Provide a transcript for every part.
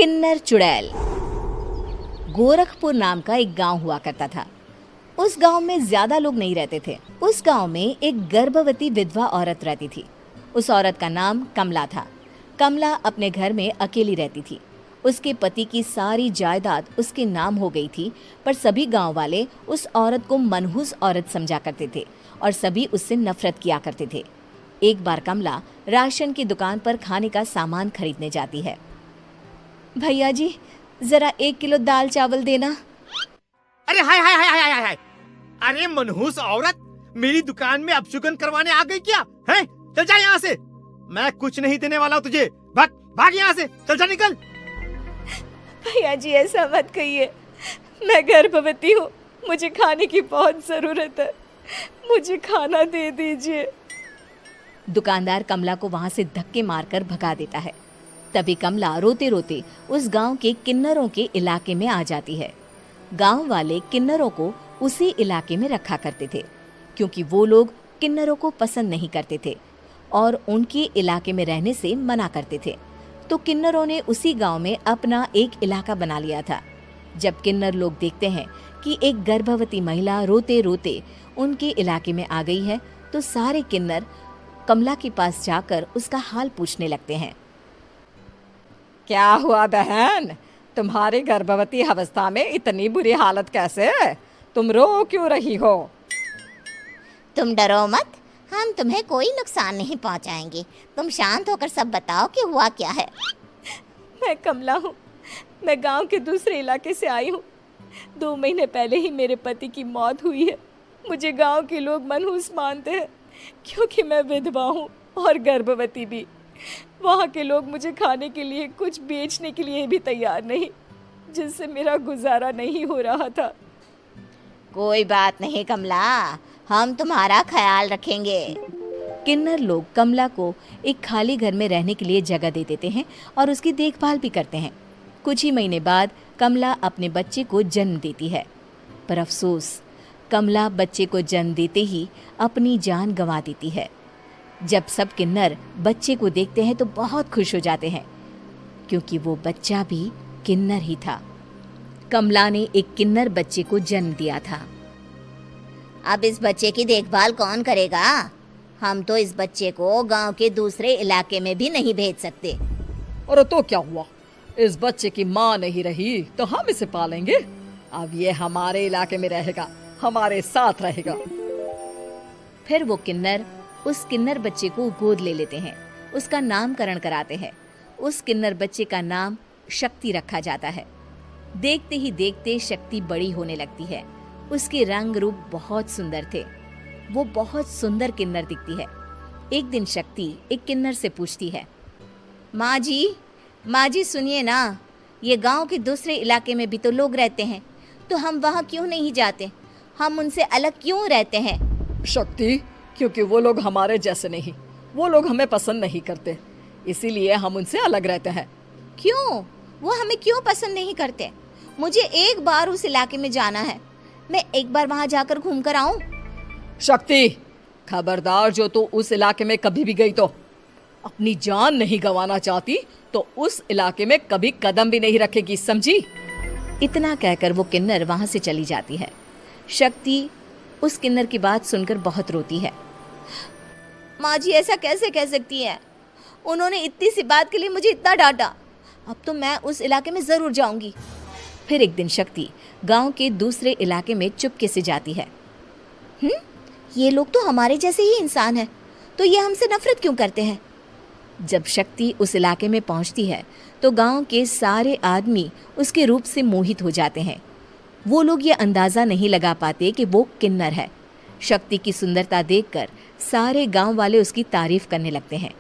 किन्नर चुड़ैल। गोरखपुर नाम का एक गांव हुआ करता था। उस गांव में ज्यादा लोग नहीं रहते थे। उस गांव में एक गर्भवती विधवा औरत रहती थी। उस औरत का नाम कमला था। कमला अपने घर में अकेली रहती थी। उसके पति की सारी जायदाद उसके नाम हो गई थी, पर सभी गांव वाले उस औरत को मनहूस औरत समझा करते थे और सभी उससे नफरत किया करते थे। एक बार कमला राशन की दुकान पर खाने का सामान खरीदने जाती है। भैया जी, जरा 1 किलो दाल चावल देना। अरे हाय हाय हाय हाय हाय हाय! अरे मनहूस औरत, मेरी दुकान में अपशुगन करवाने आ गई क्या? हैं? चल जा यहाँ से, मैं कुछ नहीं देने वाला हूँ तुझे। भाग भाग यहाँ से, चल जा, निकल। भैया जी, ऐसा मत कहिए, मैं गर्भवती हूँ, मुझे खाने की बहुत जरूरत है, मुझे खाना दे दीजिए। दुकानदार कमला को वहां से धक्के मारकर भगा देता है। तभी कमला रोते रोते उस गांव के किन्नरों के इलाके में आ जाती है। गांव वाले किन्नरों को उसी इलाके में रखा करते थे, क्योंकि वो लोग किन्नरों को पसंद नहीं करते थे और उनके इलाके में रहने से मना करते थे। तो किन्नरों ने उसी गांव में अपना एक इलाका बना लिया था। जब किन्नर लोग देखते हैं कि एक गर्भवती महिला रोते रोते उनके इलाके में आ गई है, तो सारे किन्नर कमला के पास जाकर उसका हाल पूछने लगते हैं। क्या हुआ बहन, तुम्हारी गर्भवती अवस्था में इतनी बुरी हालत कैसे? तुम रो क्यों रही हो? तुम डरो मत, हम तुम्हें कोई नुकसान नहीं पहुंचाएंगे। तुम शांत होकर सब बताओ कि हुआ क्या है। मैं कमला हूँ, मैं गांव के दूसरे इलाके से आई हूँ। 2 महीने पहले ही मेरे पति की मौत हुई है। मुझे गांव के लोग मनहूस मानते हैं, क्योंकि मैं विधवा हूँ और गर्भवती भी। वहाँ के लोग मुझे खाने के लिए कुछ बेचने के लिए भी तैयार नहीं, जिससे मेरा गुजारा नहीं हो रहा था। कोई बात नहीं कमला, हम तुम्हारा ख्याल रखेंगे। किन्नर लोग कमला को एक खाली घर में रहने के लिए जगह दे देते हैं और उसकी देखभाल भी करते हैं। कुछ ही महीने बाद कमला अपने बच्चे को जन्म देती है, पर अफसोस, कमला बच्चे को जन्म देते ही अपनी जान गंवा देती है। जब सब किन्नर बच्चे को देखते हैं तो बहुत खुश हो जाते हैं, क्योंकि वो बच्चा भी किन्नर ही था। कमला ने एक किन्नर बच्चे को जन्म दिया था। अब इस बच्चे की देखभाल कौन करेगा? हम तो इस बच्चे को गांव के दूसरे इलाके में भी नहीं भेज सकते। और तो क्या हुआ, इस बच्चे की माँ नहीं रही तो हम इसे पालेंगे। अब ये हमारे इलाके में रहेगा, हमारे साथ रहेगा। फिर वो किन्नर उस किन्नर बच्चे को गोद ले लेते हैं, उसका नामकरण कराते हैं। उस किन्नर बच्चे का नाम शक्ति रखा जाता है। देखते ही देखते शक्ति बड़ी होने लगती है। उसके रंग रूप बहुत सुंदर थे। वो बहुत सुंदर किन्नर दिखती है। एक दिन शक्ति एक किन्नर से पूछती है, माँ जी सुनिए ना, ये गांव के दूसरे इलाके में भी तो लोग रहते हैं, तो हम वहाँ क्यों नहीं जाते? हम उनसे अलग क्यों रहते हैं? शक्ति, क्योंकि वो लोग हमारे जैसे नहीं, वो लोग हमें पसंद नहीं करते, इसीलिए हम उनसे अलग रहते हैं। क्यों? वो हमें क्यों पसंद नहीं करते? मुझे एक बार उस इलाके में जाना है, मैं एक बार वहाँ जाकर घूम कर आऊं। शक्ति, खबरदार, जो तू उस इलाके में कभी भी गई तो अपनी जान नहीं गंवाना चाहती तो उस इलाके में कभी कदम भी नहीं रखेगी, समझी? इतना कहकर वो किन्नर वहां से चली जाती है। शक्ति उस किन्नर की बात सुनकर बहुत रोती है। माँ जी, ऐसा कैसे कह सकती है? उन्होंने इतनी सी बात के लिए मुझे इतना डांटा। अब तो मैं उस इलाके में जरूर जाऊंगी। फिर एक दिन शक्ति गांव के दूसरे इलाके में चुपके से जाती है। ये लोग तो हमारे जैसे ही इंसान हैं, तो ये हमसे नफरत क्यों करते हैं? जब शक्ति उस इलाके में पहुंचती है तो गांव के सारे आदमी उसके रूप से मोहित हो जाते हैं। वो लोग ये अंदाजा नहीं लगा पाते कि वो किन्नर है। शक्ति की सुंदरता देखकर सारे गांव वाले उसकी तारीफ करने लगते हैं।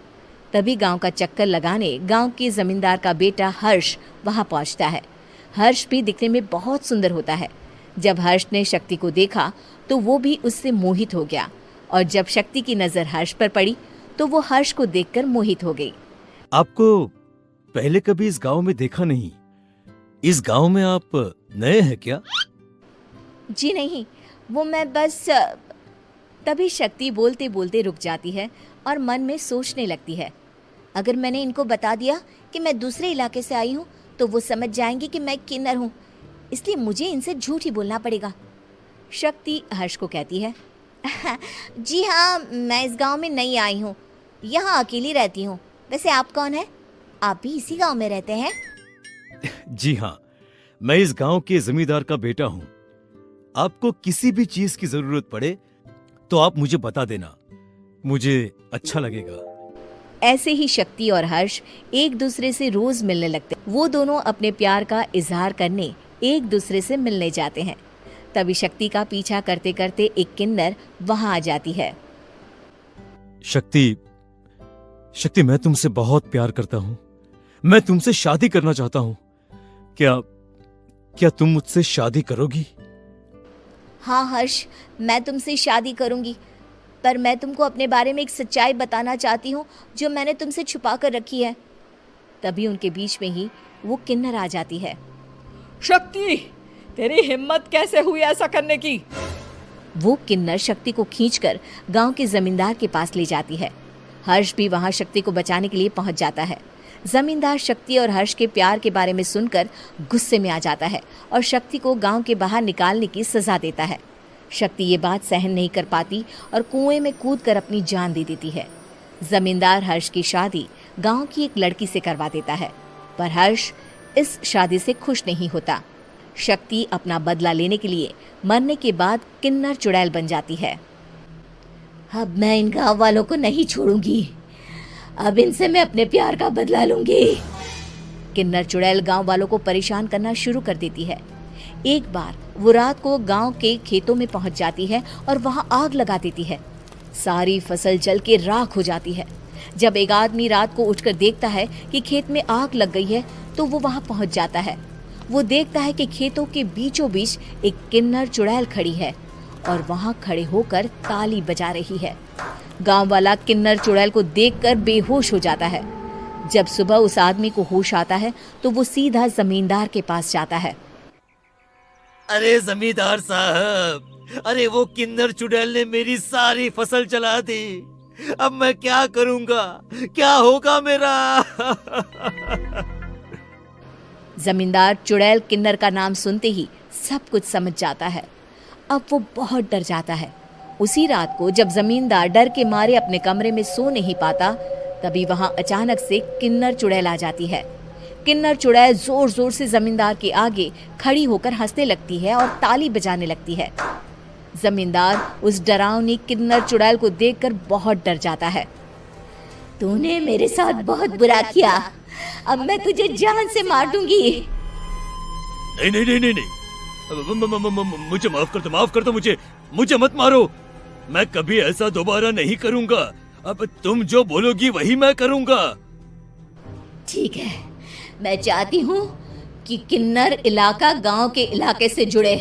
तभी गांव का चक्कर लगाने गांव के जमींदार का बेटा हर्ष वहां पहुंचता है। हर्ष भी दिखने में बहुत सुंदर होता है। जब हर्ष ने शक्ति को देखा तो वो भी उससे मोहित हो गया, और जब शक्ति की नजर हर्ष पर पड़ी तो वो हर्ष को देखकर मोहित हो गई। आपको पहले कभी इस गांव में देखा नहीं। इस गांव में आप नए हैं क्या? जी नहीं, वो मैं बस। तभी शक्ति बोलते बोलते रुक जाती है और मन में सोचने लगती है, अगर मैंने इनको बता दिया कि मैं दूसरे इलाके से आई हूँ तो वो समझ जाएंगे कि मैं किन्नर हूँ, इसलिए मुझे इनसे झूठ ही बोलना पड़ेगा। शक्ति हर्ष को कहती है, जी हाँ, मैं इस गांव में नई आई हूँ, यहाँ अकेली रहती हूँ। वैसे आप कौन है? आप भी इसी गांव में रहते हैं? जी हाँ, मैं इस गांव के जमींदार का बेटा हूँ। आपको किसी भी चीज की जरूरत पड़े तो आप मुझे बता देना, मुझे अच्छा लगेगा। ऐसे ही शक्ति और हर्ष एक दूसरे से रोज मिलने लगते। वो दोनों अपने प्यार का इजहार करने एक दूसरे से मिलने जाते हैं। तभी शक्ति का पीछा करते करते एक किन्नर वहां आ जाती है। शक्ति, शक्ति, मैं तुमसे बहुत प्यार करता हूँ। मैं तुमसे शादी करना चाहता हूँ। क्या तुम मुझसे शादी करोगी? हाँ हर्ष, मैं तुमसे शादी करूंगी, पर मैं तुमको अपने बारे में एक सच्चाई बताना चाहती हूँ जो मैंने तुमसे छुपा कर रखी है। तभी उनके बीच में ही वो किन्नर आ जाती है। शक्ति, तेरी हिम्मत कैसे हुई ऐसा करने की? वो किन्नर शक्ति को खींचकर गांव के जमींदार के पास ले जाती है। हर्ष भी वहां शक्ति को बचाने के लिए पहुंच जाता है। जमींदार शक्ति और हर्ष के प्यार के बारे में सुनकर गुस्से में आ जाता है और शक्ति को गांव के बाहर निकालने की सजा देता है। शक्ति ये बात सहन नहीं कर पाती और कुएं में कूदकर अपनी जान दे देती है। जमींदार हर्ष की शादी गांव की एक लड़की से करवा देता है, पर हर्ष इस शादी से खुश नहीं होता। शक्ति अपना बदला लेने के लिए मरने के बाद किन्नर चुड़ैल बन जाती है। अब मैं इन गाँव वालों को नहीं छोड़ूंगी, अब इनसे मैं अपने प्यार का बदला लूंगी। किन्नर चुड़ैल गांव वालों को परेशान करना शुरू कर देती है। एक बार वो रात को गांव के खेतों में पहुंच जाती है और वहां आग लगा देती है। सारी फसल जल के राख हो जाती है। जब एक आदमी रात को उठकर देखता है कि खेत में आग लग गई है तो वो वहां पहुंच जाता है। वो देखता है कि खेतों के बीचों बीच एक किन्नर चुड़ैल खड़ी है और वहां खड़े होकर ताली बजा रही है। गांव वाला किन्नर चुड़ैल को देखकर बेहोश हो जाता है। जब सुबह उस आदमी को होश आता है तो वो सीधा जमींदार के पास जाता है। अरे जमींदार साहब, अरे वो किन्नर चुड़ैल ने मेरी सारी फसल जला दी। अब मैं क्या करूंगा? क्या होगा मेरा? जमींदार चुड़ैल किन्नर का नाम सुनते ही सब कुछ समझ जाता है। अब वो बहुत डर जाता है। उसी रात को जब जमींदार डर के मारे अपने कमरे में सो नहीं पाता, तभी वहां अचानक से किन्नर चुड़ैल आ जाती है। किन्नर चुड़ैल जोर जोर से जमींदार के आगे खड़ी होकर हंसने लगती है और ताली बजाने लगती है। जमींदार उस डरावनी किन्नर चुड़ैल को देखकर बहुत डर जाता है। तूने मेरे साथ बहुत बुरा किया, अब मैं तुझे जान से मार दूंगी। नहीं नहीं नहीं नहीं नहीं, मुझे माफ कर दो, मुझे मत मारो। मैं कभी ऐसा दोबारा नहीं करूंगा। अब तुम जो बोलोगी वही मैं करूंगा। ठीक है, मैं चाहती हूँ कि किन्नर इलाका गांव के इलाके से जुड़े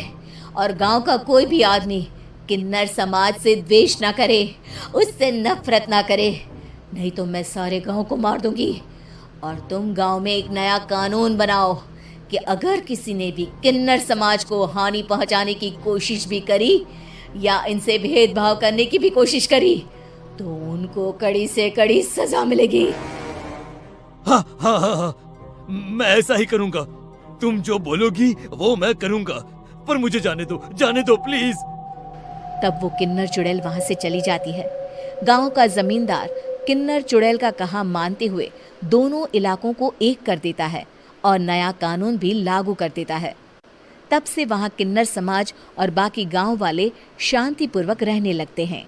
और गांव का कोई भी आदमी किन्नर समाज से द्वेष ना करे, उससे नफरत ना करे, नहीं तो मैं सारे गांव को मार दूंगी। और तुम गांव में एक नया कानून बनाओ कि अगर किसी ने भी किन्नर समाज को हानि पहुंचाने की कोशिश भी करी या इनसे भेदभाव करने की भी कोशिश करी तो उनको कड़ी से कड़ी सजा मिलेगी। हाँ हाँ हाँ हाँ, मैं ऐसा ही करूंगा। तुम जो बोलोगी वो मैं करूंगा, पर मुझे जाने दो प्लीज। तब वो किन्नर चुड़ैल वहां से चली जाती है। गांव का जमींदार किन्नर चुड़ैल का कहा मानते हुए दोनों इलाकों को एक कर देता है और नया कानून भी लागू कर देता है। तब से वहां किन्नर समाज और बाकी गांव वाले शांतिपूर्वक रहने लगते हैं।